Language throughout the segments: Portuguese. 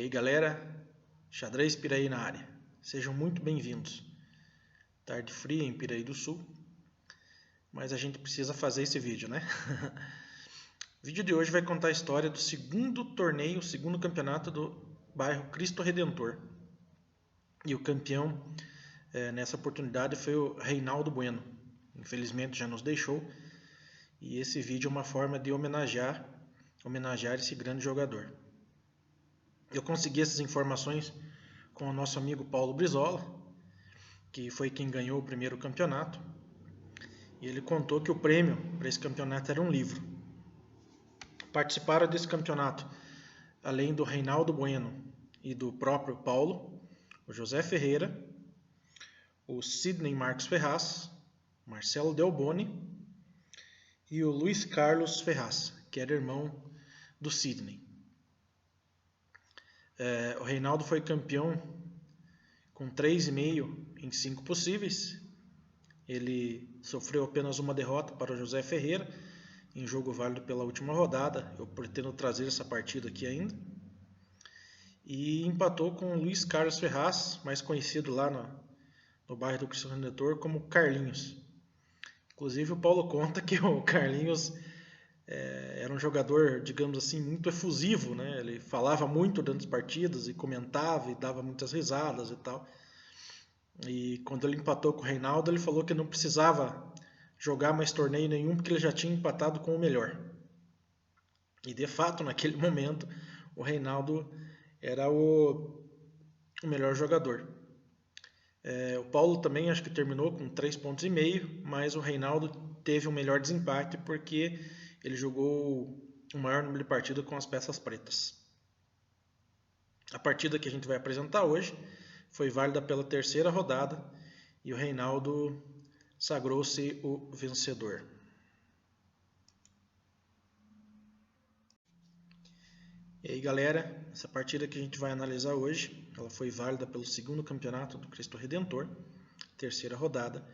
E aí galera, Xadrez Piraí na área, sejam muito bem-vindos. Tarde fria em Piraí do Sul, mas a gente precisa fazer esse vídeo, né? O vídeo de hoje vai contar a história do segundo torneio, segundo campeonato do bairro Cristo Redentor. E o campeão nessa oportunidade foi o Reinaldo Bueno. Infelizmente já nos deixou, e esse vídeo é uma forma de homenagear esse grande jogador. Eu consegui essas informações com o nosso amigo Paulo Brizola, que foi quem ganhou o primeiro campeonato. E ele contou que o prêmio para esse campeonato era um livro. Participaram desse campeonato, além do Reinaldo Bueno e do próprio Paulo, o José Ferreira, o Sidney Marques Ferraz, Marcelo Delboni e o Luiz Carlos Ferraz, que era irmão do Sidney. O Reinaldo foi campeão com 3,5 em 5 possíveis. Ele sofreu apenas uma derrota para o José Ferreira, em jogo válido pela última rodada. Eu pretendo trazer essa partida aqui ainda. E empatou com o Luiz Carlos Ferraz, mais conhecido lá no bairro do Cristo Redentor como Carlinhos. Inclusive o Paulo conta que o Carlinhos era um jogador, digamos assim, muito efusivo, né? Ele falava muito durante as partidas e comentava e dava muitas risadas e tal. E quando ele empatou com o Reinaldo, ele falou que não precisava jogar mais torneio nenhum porque ele já tinha empatado com o melhor. E de fato, naquele momento, o Reinaldo era o melhor jogador. O Paulo também acho que terminou com 3,5 pontos, mas o Reinaldo teve um melhor desempate porque ele jogou o maior número de partidas com as peças pretas. A partida que a gente vai apresentar hoje foi válida pela terceira rodada e o Reinaldo sagrou-se o vencedor. E aí galera, essa partida que a gente vai analisar hoje, ela foi válida pelo segundo campeonato do Cristo Redentor, terceira rodada,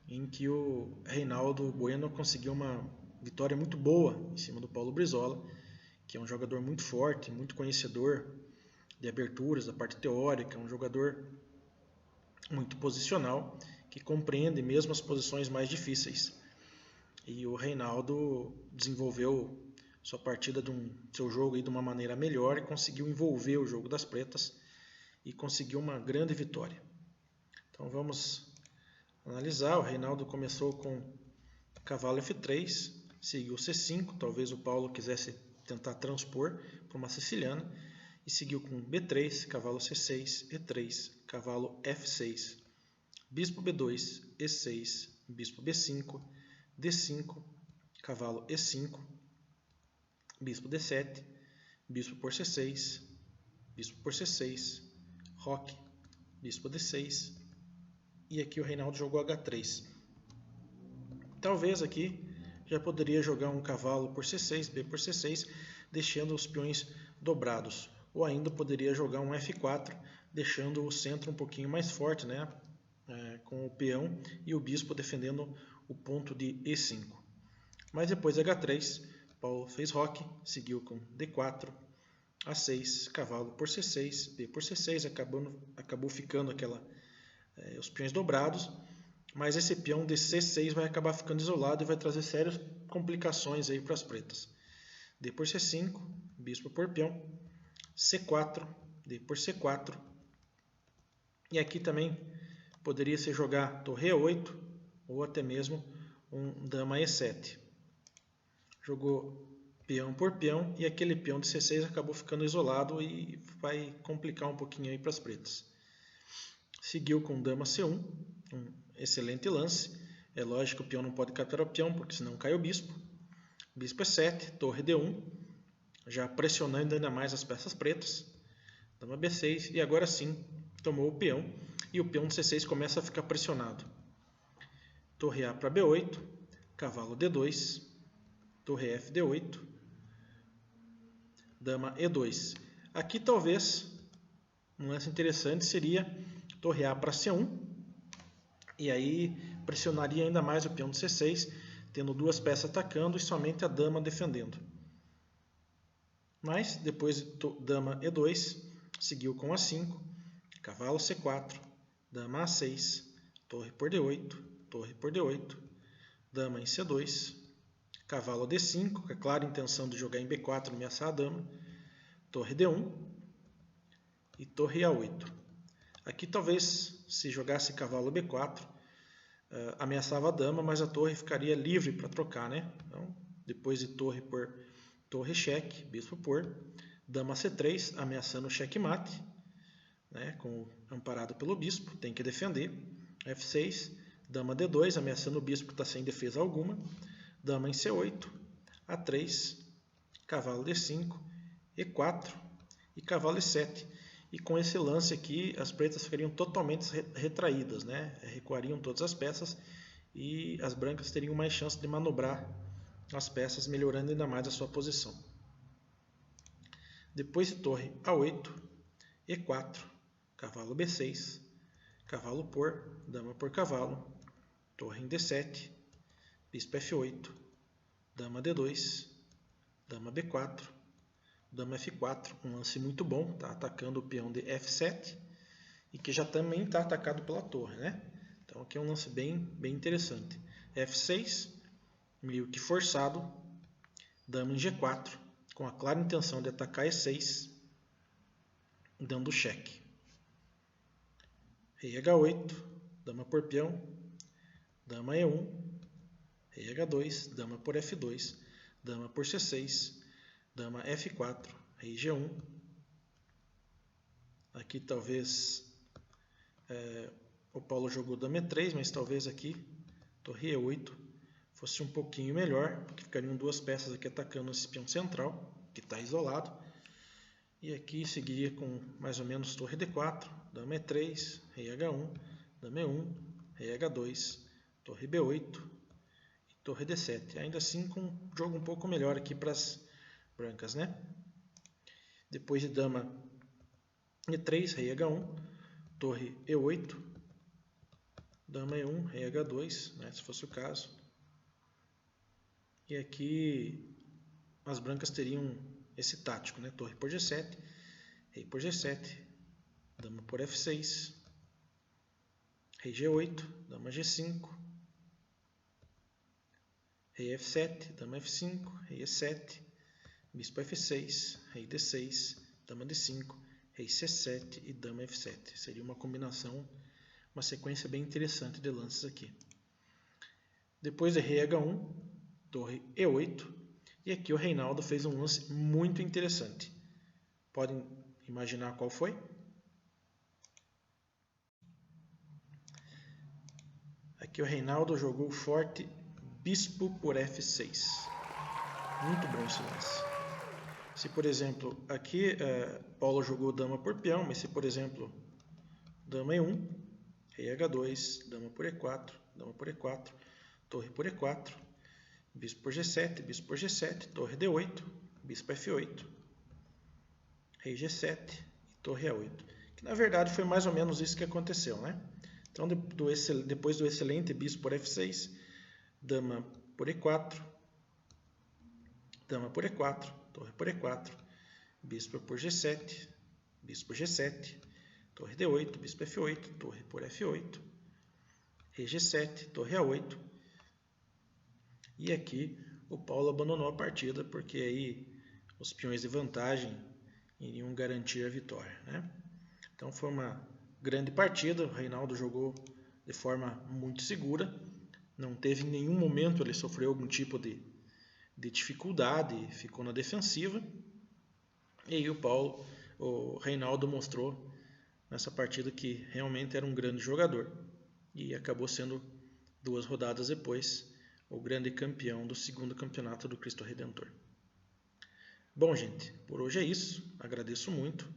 em que o Reinaldo Bueno conseguiu uma vitória muito boa em cima do Paulo Brizola, que é um jogador muito forte, muito conhecedor de aberturas, da parte teórica, um jogador muito posicional, que compreende mesmo as posições mais difíceis. E o Reinaldo desenvolveu sua partida, seu jogo aí de uma maneira melhor e conseguiu envolver o jogo das pretas e conseguiu uma grande vitória. Então vamos analisar. O Reinaldo começou com cavalo F3, seguiu C5, talvez o Paulo quisesse tentar transpor para uma siciliana, e seguiu com B3, cavalo C6, E3, cavalo F6, bispo B2, E6, bispo B5, D5, cavalo E5, bispo D7, bispo por C6, bispo por C6, roque, bispo D6, e aqui o Reinaldo jogou H3. Talvez aqui já poderia jogar um cavalo por C6, B por C6, deixando os peões dobrados. Ou ainda poderia jogar um F4, deixando o centro um pouquinho mais forte, né? Com o peão e o bispo defendendo o ponto de E5. Mas depois de H3, Paulo fez roque, seguiu com D4, A6, cavalo por C6, B por C6, acabou ficando os peões dobrados. Mas esse peão de C6 vai acabar ficando isolado e vai trazer sérias complicações aí para as pretas. D por C5, bispo por peão, C4, D por C4. E aqui também poderia se jogar torre E8 ou até mesmo um dama E7. Jogou peão por peão e aquele peão de C6 acabou ficando isolado e vai complicar um pouquinho aí para as pretas. Seguiu com dama C1, um excelente lance. É lógico que o peão não pode capturar o peão, porque senão cai o bispo. Bispo E7, torre D1, já pressionando ainda mais as peças pretas. Dama B6 e agora sim tomou o peão e o peão de C6 começa a ficar pressionado. Torre A para B8, cavalo D2, torre F D8, dama E2. Aqui talvez um lance interessante seria torre A para C1, e aí pressionaria ainda mais o peão de C6, tendo duas peças atacando e somente a dama defendendo. Mas depois de dama E2, seguiu com A5, cavalo C4, dama A6, torre por D8, torre por D8, dama em C2, cavalo D5, com a clara intenção de jogar em B4 e ameaçar a dama, torre D1 e torre A8. Aqui talvez se jogasse cavalo B4, ameaçava a dama, mas a torre ficaria livre para trocar, né? Então, depois de torre por torre cheque, bispo por, dama C3, ameaçando o checkmate, né? Amparado pelo bispo, tem que defender, F6, dama D2, ameaçando o bispo que está sem defesa alguma, dama em C8, A3, cavalo D5, E4 e cavalo E7. E com esse lance aqui, as pretas ficariam totalmente retraídas, né? Recuariam todas as peças e as brancas teriam mais chance de manobrar as peças, melhorando ainda mais a sua posição. Depois de torre A8, E4, cavalo B6, cavalo por, dama por cavalo, torre em D7, bispo F8, dama D2, dama B4, dama F4, um lance muito bom, está atacando o peão de F7 e que já também está atacado pela torre, né? Então aqui é um lance bem interessante. F6, meio que forçado, dama em G4, com a clara intenção de atacar E6, dando cheque. Rei H8, dama por peão, dama E1, rei H2, dama por F2, dama por C6, dama F4, rei G1. Aqui talvez o Paulo jogou dama E3, mas talvez aqui torre E8 fosse um pouquinho melhor, porque ficariam duas peças aqui atacando esse peão central, que está isolado. E aqui seguiria com mais ou menos torre D4, dama E3, rei H1, dama E1, rei H2, torre B8 e torre D7. Ainda assim com um jogo um pouco melhor aqui para as brancas, né? Depois de dama E3, rei H1, torre E8, dama E1, rei H2, né, se fosse o caso. E aqui as brancas teriam esse tático, né? Torre por G7, rei por G7, dama por F6, rei G8, dama G5, rei F7, dama F5, rei E7, bispo F6, rei D6, dama D5, rei C7 e dama F7. Seria uma combinação, uma sequência bem interessante de lances aqui. Depois de rei H1, torre E8, e aqui o Reinaldo fez um lance muito interessante. Podem imaginar qual foi? Aqui o Reinaldo jogou forte bispo por F6. Muito bom esse lance. Se, por exemplo, aqui Paulo jogou dama por peão, mas se, por exemplo, dama E1, rei H2, dama por E4, dama por E4, torre por E4, bispo por G7, bispo por G7, torre D8, bispo F8, rei G7 e torre A8. Que na verdade foi mais ou menos isso que aconteceu, né? Então depois do excelente bispo por F6, dama por E4, dama por E4, torre por E4, bispo por G7, bispo G7, torre D8, bispo F8, torre por F8, rei G7, torre A8. E aqui o Paulo abandonou a partida porque aí os peões de vantagem iriam garantir a vitória, né? Então foi uma grande partida, o Reinaldo jogou de forma muito segura, não teve em nenhum momento ele sofreu algum tipo de dificuldade, ficou na defensiva. E aí o Reinaldo mostrou nessa partida que realmente era um grande jogador e acabou sendo 2 rodadas depois o grande campeão do segundo campeonato do Cristo Redentor. Bom, gente, por hoje é isso. Agradeço muito.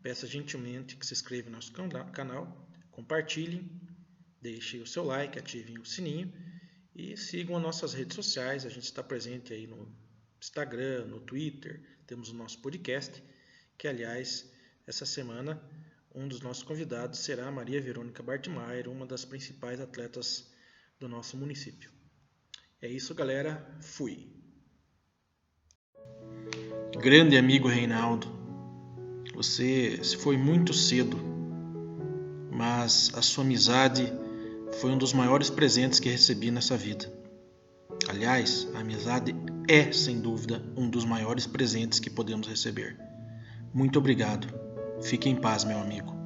Peço gentilmente que se inscreva no nosso canal, compartilhem, deixem o seu like, ativem o sininho e sigam as nossas redes sociais. A gente está presente aí no Instagram, no Twitter, temos o nosso podcast, que aliás, essa semana, um dos nossos convidados será a Maria Verônica Bartmeier, uma das principais atletas do nosso município. É isso, galera. Fui. Grande amigo Reinaldo. Você se foi muito cedo, mas a sua amizade foi um dos maiores presentes que recebi nessa vida. Aliás, a amizade é, sem dúvida, um dos maiores presentes que podemos receber. Muito obrigado. Fique em paz, meu amigo.